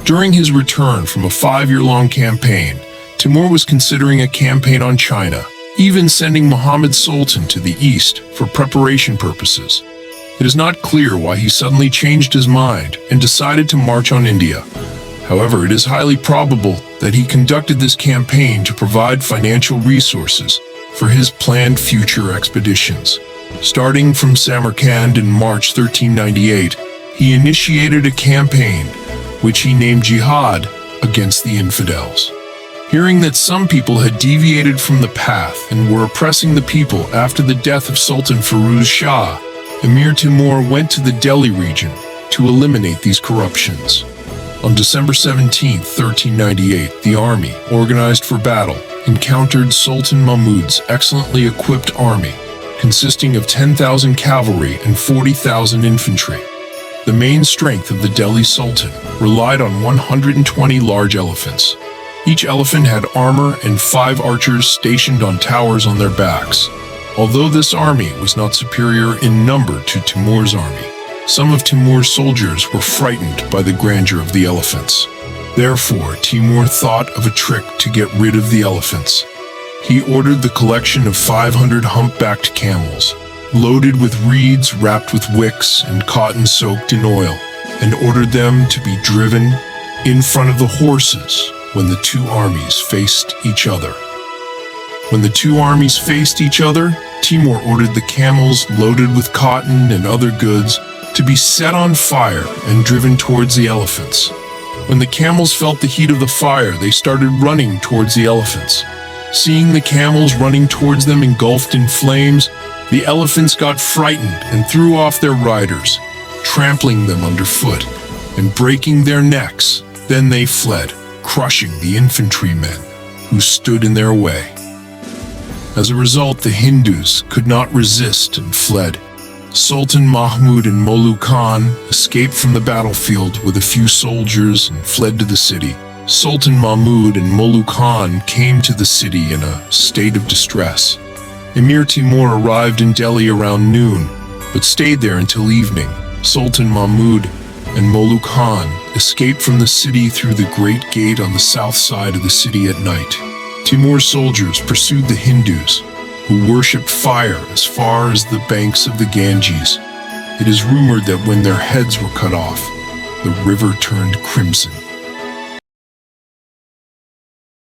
During his return from a 5-year-long campaign, Timur was considering a campaign on China, even sending Muhammad Sultan to the east for preparation purposes. It is not clear why he suddenly changed his mind and decided to march on India. However, it is highly probable that he conducted this campaign to provide financial resources for his planned future expeditions. Starting from Samarkand in March 1398, he initiated a campaign, which he named Jihad, against the infidels. Hearing that some people had deviated from the path and were oppressing the people after the death of Sultan Firuz Shah, Emir Timur went to the Delhi region to eliminate these corruptions. On December 17, 1398, the army, organized for battle, encountered Sultan Mahmud's excellently equipped army, consisting of 10,000 cavalry and 40,000 infantry. The main strength of the Delhi Sultan relied on 120 large elephants. Each elephant had armor and 5 archers stationed on towers on their backs. Although this army was not superior in number to Timur's army, some of Timur's soldiers were frightened by the grandeur of the elephants. Therefore, Timur thought of a trick to get rid of the elephants. He ordered the collection of 500 humpbacked camels, loaded with reeds wrapped with wicks and cotton soaked in oil, and ordered them to be driven in front of the horses when the two armies faced each other. When the two armies faced each other, Timur ordered the camels loaded with cotton and other goods to be set on fire and driven towards the elephants. When the camels felt the heat of the fire, they started running towards the elephants. Seeing the camels running towards them engulfed in flames, the elephants got frightened and threw off their riders, trampling them underfoot and breaking their necks. Then they fled, crushing the infantrymen who stood in their way. As a result, the Hindus could not resist and fled. Sultan Mahmud and Molu Khan escaped from the battlefield with a few soldiers and fled to the city. Sultan Mahmud and Molu Khan came to the city in a state of distress. Emir Timur arrived in Delhi around noon, but stayed there until evening. Sultan Mahmud and Molu Khan escaped from the city through the Great Gate on the south side of the city at night. Timur's soldiers pursued the Hindus, who worshipped fire as far as the banks of the Ganges. It is rumored that when their heads were cut off, the river turned crimson.